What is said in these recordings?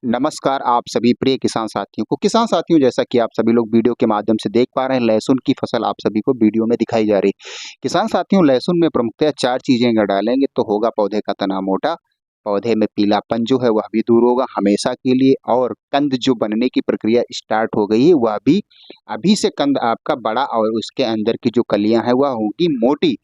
नमस्कार आप सभी प्रिय किसान साथियों को। किसान साथियों, जैसा कि आप सभी लोग वीडियो के माध्यम से देख पा रहे हैं, लहसुन की फसल आप सभी को वीडियो में दिखाई जा रही है। किसान साथियों, लहसुन में प्रमुखतः 4 चीज़ें अगर डालेंगे तो होगा पौधे का तना मोटा, पौधे में पीलापन जो है वह भी दूर होगा हमेशा के लिए, और कंद जो बनने की प्रक्रिया स्टार्ट हो गई है वह भी अभी से कंद आपका बड़ा और उसके अंदर की जो कलियाँ हैं वह होंगी मोटी।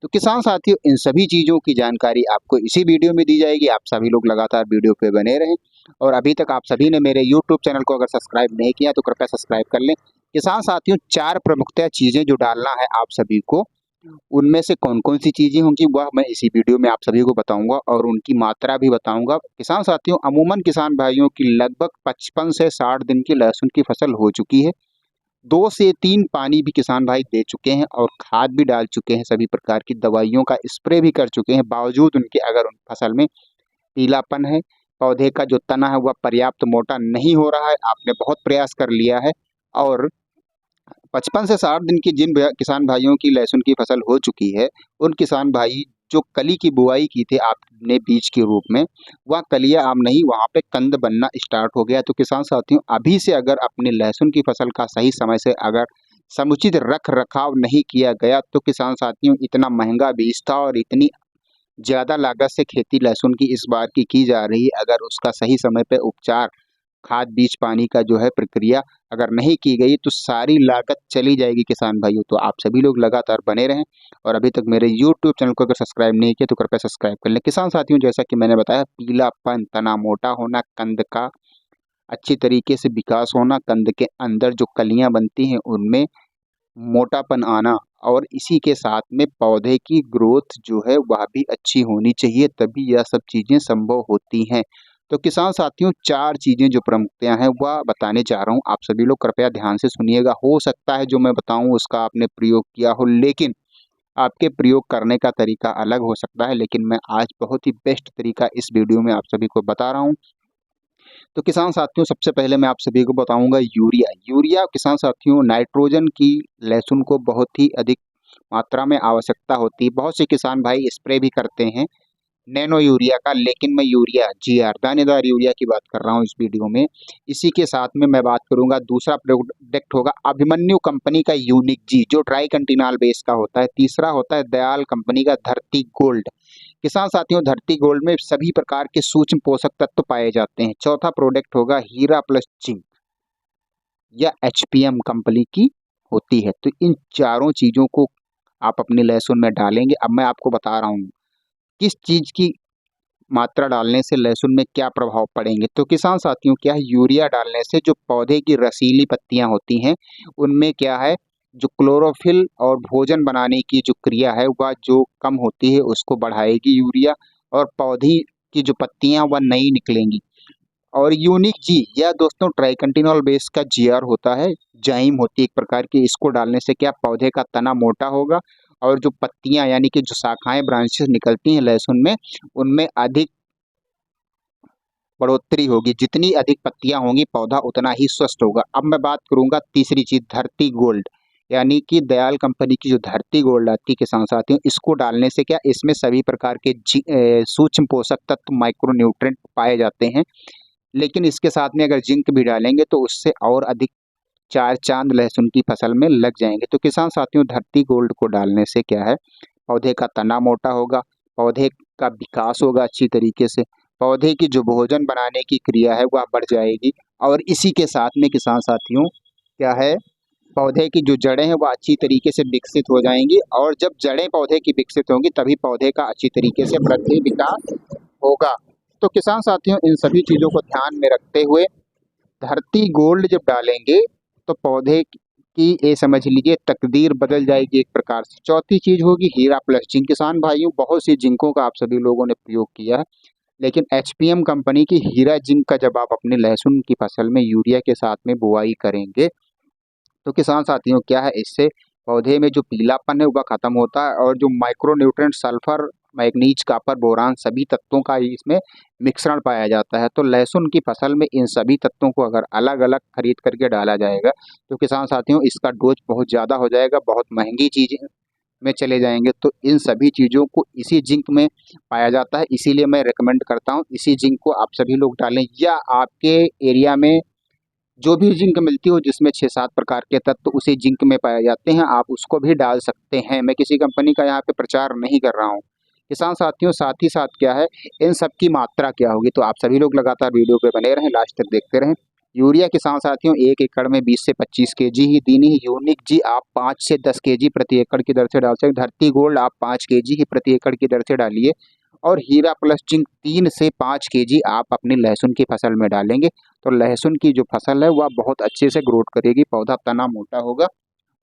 तो किसान साथियों, इन सभी चीज़ों की जानकारी आपको इसी वीडियो में दी जाएगी। आप सभी लोग लगातार वीडियो पे बने रहें, और अभी तक आप सभी ने मेरे यूट्यूब चैनल को अगर सब्सक्राइब नहीं किया तो कृपया सब्सक्राइब कर लें। किसान साथियों, 4 प्रमुखतः चीज़ें जो डालना है आप सभी को, उनमें से कौन-कौन सी चीज़ें होंगी वह मैं इसी वीडियो में आप सभी को बताऊँगा और उनकी मात्रा भी बताऊँगा। किसान साथियों, अमूमन किसान भाइयों की लगभग 55 से 60 दिन की लहसुन की फसल हो चुकी है। 2 से 3 पानी भी किसान भाई दे चुके हैं और खाद भी डाल चुके हैं, सभी प्रकार की दवाइयों का स्प्रे भी कर चुके हैं। बावजूद उनके अगर उन फसल में पीलापन है, पौधे का जो तना है वह पर्याप्त मोटा नहीं हो रहा है, आपने बहुत प्रयास कर लिया है, और 55 से 60 दिन की जिन किसान भाइयों की लहसुन की फसल हो चुकी है, उन किसान भाई जो कली की बुआई की थी आपने बीज के रूप में, वह कलियाँ अब नहीं, वहाँ पे कंद बनना स्टार्ट हो गया। तो किसान साथियों, अभी से अगर अपनी लहसुन की फसल का सही समय से अगर समुचित रख रखाव नहीं किया गया तो किसान साथियों, इतना महंगा बीज था और इतनी ज़्यादा लागत से खेती लहसुन की इस बार की जा रही है, अगर उसका सही समय पे उपचार, खाद, बीज, पानी का जो है प्रक्रिया अगर नहीं की गई तो सारी लागत चली जाएगी किसान भाइयों। तो आप सभी लोग लगातार बने रहें, और अभी तक मेरे यूट्यूब चैनल को अगर सब्सक्राइब नहीं किया तो कृपया सब्सक्राइब कर लें। किसान साथियों, जैसा कि मैंने बताया, पीलापन, तना मोटा होना, कंद का अच्छी तरीके से विकास होना, कंद के अंदर जो कलियाँ बनती हैं उनमें मोटापन आना, और इसी के साथ में पौधे की ग्रोथ जो है वह भी अच्छी होनी चाहिए, तभी यह सब चीज़ें संभव होती हैं। तो किसान साथियों, 4 चीज़ें जो प्रमुखतः हैं वह बताने जा रहा हूँ, आप सभी लोग कृपया ध्यान से सुनिएगा। हो सकता है जो मैं बताऊँ उसका आपने प्रयोग किया हो, लेकिन आपके प्रयोग करने का तरीका अलग हो सकता है, लेकिन मैं आज बहुत ही बेस्ट तरीका इस वीडियो में आप सभी को बता रहा हूँ। तो किसान साथियों, सबसे पहले मैं आप सभी को बताऊंगा यूरिया। यूरिया किसान साथियों, नाइट्रोजन की लहसुन को बहुत ही अधिक मात्रा में आवश्यकता होती है। बहुत से किसान भाई स्प्रे भी करते हैं नैनो यूरिया का, लेकिन मैं यूरिया जीआर दानेदार यूरिया की बात कर रहा हूँ इस वीडियो में। इसी के साथ में मैं बात करूंगा, दूसरा प्रोडक्ट होगा अभिमन्यु कंपनी का यूनिक जी, जो ट्राई कंटिनाल बेस का होता है। तीसरा होता है दयाल कंपनी का धरती गोल्ड। किसान साथियों, धरती गोल्ड में सभी प्रकार के सूक्ष्म पोषक तत्व पाए जाते हैं। चौथा प्रोडक्ट होगा हीरा प्लस जिंक, या एचपीएम कंपनी की होती है। तो इन चारों चीजों को आप अपनी लहसुन में डालेंगे। अब मैं आपको बता रहा हूँ किस चीज की मात्रा डालने से लहसुन में क्या प्रभाव पड़ेंगे। तो किसान साथियों, क्या है, यूरिया डालने से जो पौधे की रसीली पत्तियां होती हैं उनमें क्या है, जो क्लोरोफिल और भोजन बनाने की जो क्रिया है वह जो कम होती है उसको बढ़ाएगी यूरिया, और पौधी की जो पत्तियां वह नई निकलेंगी। और यूनिक जी, यह दोस्तों ट्राइकंटिनॉल बेस का जीआर होता है, जाइम होती है एक प्रकार की। इसको डालने से क्या, पौधे का तना मोटा होगा, और जो पत्तियां यानी कि जो शाखाएं, ब्रांचेस निकलती हैं लहसुन में, उनमें अधिक बढ़ोतरी होगी। जितनी अधिक पत्तियां होंगी पौधा उतना ही स्वस्थ होगा। अब मैं बात करूंगा तीसरी चीज, धरती गोल्ड, यानी कि दयाल कंपनी की जो धरती गोल्ड आती है किसान साथियों, इसको डालने से क्या, इसमें सभी प्रकार के सूक्ष्म पोषक तत्व, माइक्रो न्यूट्रेंट पाए जाते हैं। लेकिन इसके साथ में अगर जिंक भी डालेंगे तो उससे और अधिक 4 चांद लहसुन की फसल में लग जाएंगे। तो किसान साथियों, धरती गोल्ड को डालने से क्या है, पौधे का तना मोटा होगा, पौधे का विकास होगा अच्छी तरीके से, पौधे की जो भोजन बनाने की क्रिया है वह बढ़ जाएगी, और इसी के साथ में किसान साथियों क्या है, पौधे की जो जड़ें हैं वह अच्छी तरीके से विकसित हो जाएंगी, और जब जड़ें पौधे की विकसित होंगी तभी पौधे का अच्छी तरीके से वृद्धि विकास होगा। तो किसान साथियों, इन सभी चीज़ों को ध्यान में रखते हुए धरती गोल्ड जब डालेंगे तो पौधे की, ये समझ लीजिए, तकदीर बदल जाएगी एक प्रकार से। चौथी चीज होगी हीरा प्लस जिंक। किसान भाइयों, बहुत सी जिंकों का आप सभी लोगों ने प्रयोग किया है, लेकिन एचपीएम कंपनी की हीरा जिंक का जब आप अपने लहसुन की फसल में यूरिया के साथ में बुआई करेंगे तो किसान साथियों क्या है, इससे पौधे में जो पीलापन है वह खत्म होता है, और जो micro nutrient sulphur, manganese, copper, boron, सभी तत्वों का इसमें मिश्रण पाया जाता है। तो लहसुन की फसल में इन सभी तत्वों को अगर अलग अलग खरीद करके डाला जाएगा तो किसान साथियों इसका डोज बहुत ज़्यादा हो जाएगा, बहुत महंगी चीज़ में चले जाएंगे तो इन सभी चीज़ों को इसी जिंक में पाया जाता है। इसीलिए मैं रिकमेंड करता हूँ इसी जिंक को आप सभी लोग डालें, या आपके एरिया में जो भी जिंक मिलती हो जिसमें 6-7 प्रकार के तत्व उसी जिंक में पाए जाते हैं, आप उसको भी डाल सकते हैं। मैं किसी कंपनी का यहाँ पे प्रचार नहीं कर रहा हूँ। किसान साथियों, साथ ही साथ क्या है, इन सब की मात्रा क्या होगी, तो आप सभी लोग लगातार वीडियो पे बने रहें, लास्ट तक देखते रहें। यूरिया किसान साथियों 1 एकड़ में 20 से 25 केजी ही देनी है। यूनिक जी आप 5 से 10 केजी प्रति एकड़ की दर से डाल सकते हैं। धरती गोल्ड आप 5 केजी ही प्रति एकड़ की दर से डालिए। और हीरा प्लस जिंक 3 से 5 केजी आप अपनी लहसुन की फसल में डालेंगे तो लहसुन की जो फसल है वह बहुत अच्छे से ग्रोथ करेगी, पौधा तना मोटा होगा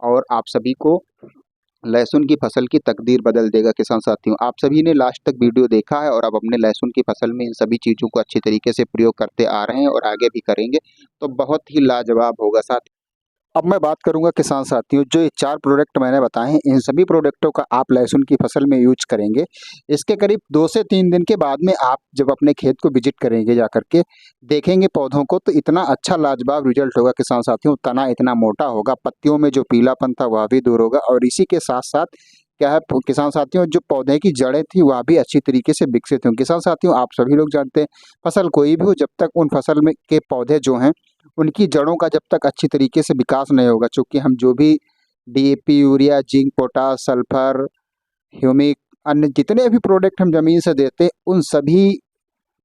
और आप सभी को लहसुन की फसल की तकदीर बदल देगा। किसान साथियों, आप सभी ने लास्ट तक वीडियो देखा है और अब अपने लहसुन की फसल में इन सभी चीज़ों को अच्छी तरीके से प्रयोग करते आ रहे हैं और आगे भी करेंगे तो बहुत ही लाजवाब होगा। साथ अब मैं बात करूंगा किसान साथियों, जो ये 4 प्रोडक्ट मैंने बताए हैं इन सभी प्रोडक्टों का आप लहसुन की फसल में यूज करेंगे। इसके करीब 2 से 3 दिन के बाद में आप जब अपने खेत को विजिट करेंगे जा करके देखेंगे पौधों को, तो इतना अच्छा लाजवाब रिजल्ट होगा किसान साथियों। तना इतना मोटा होगा, पत्तियों में जो पीलापन था वह भी दूर होगा और इसी के साथ साथ क्या है किसान साथियों, जो पौधे की जड़ें थी वह भी अच्छी तरीके से विकसित होंगी। किसान साथियों, आप सभी लोग जानते हैं फसल कोई भी हो, जब तक उन फसल में के पौधे जो हैं उनकी जड़ों का जब तक अच्छी तरीके से विकास नहीं होगा, चूँकि हम जो भी DAP, urea, zinc, potash, sulphur, humic, अन्य जितने भी प्रोडक्ट हम ज़मीन से देते हैं, उन सभी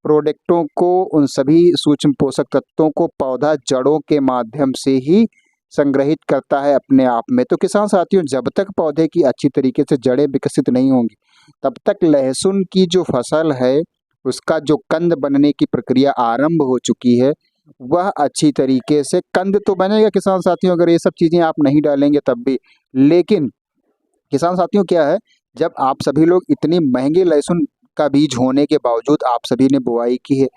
प्रोडक्टों को, उन सभी सूक्ष्म पोषक तत्वों को पौधा जड़ों के माध्यम से ही संग्रहित करता है अपने आप में। तो किसान साथियों, जब तक पौधे की अच्छी तरीके से जड़ें विकसित नहीं होंगी, तब तक लहसुन की जो फसल है, उसका जो कंद बनने की प्रक्रिया आरंभ हो चुकी है, वह अच्छी तरीके से कंद तो बनेगा किसान साथियों, अगर ये सब चीज़ें आप नहीं डालेंगे तब भी। लेकिन किसान साथियों क्या है, जब आप सभी लोग इतनी महंगी लहसुन का बीज होने के बावजूद आप सभी ने बुआई की है,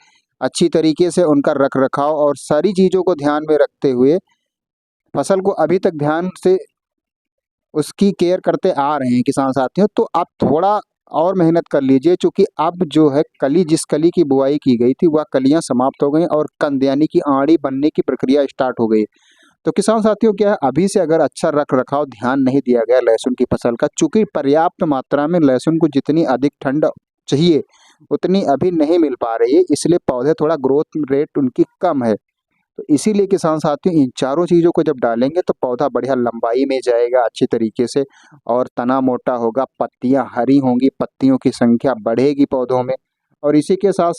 अच्छी तरीके से उनका रख रखाव और सारी चीज़ों को ध्यान में रखते हुए फसल को अभी तक ध्यान से उसकी केयर करते आ रहे हैं किसान साथियों, तो आप थोड़ा और मेहनत कर लीजिए, चूँकि अब जो है कली, जिस कली की बुआई की गई थी वह कलियाँ समाप्त हो गई और कंद यानी कि आड़ी बनने की प्रक्रिया स्टार्ट हो गई। तो किसान साथियों क्या है, अभी से अगर अच्छा रख रखाव ध्यान नहीं दिया गया लहसुन की फसल का, चूँकि पर्याप्त मात्रा में लहसुन को जितनी अधिक ठंड चाहिए उतनी अभी नहीं मिल पा रही है, इसलिए पौधे थोड़ा ग्रोथ रेट उनकी कम है। तो इसीलिए किसान साथियों इन चारों चीज़ों को जब डालेंगे तो पौधा बढ़िया लंबाई में जाएगा अच्छी तरीके से और तना मोटा होगा, पत्तियां हरी होंगी, पत्तियों की संख्या बढ़ेगी पौधों में। और इसी के साथ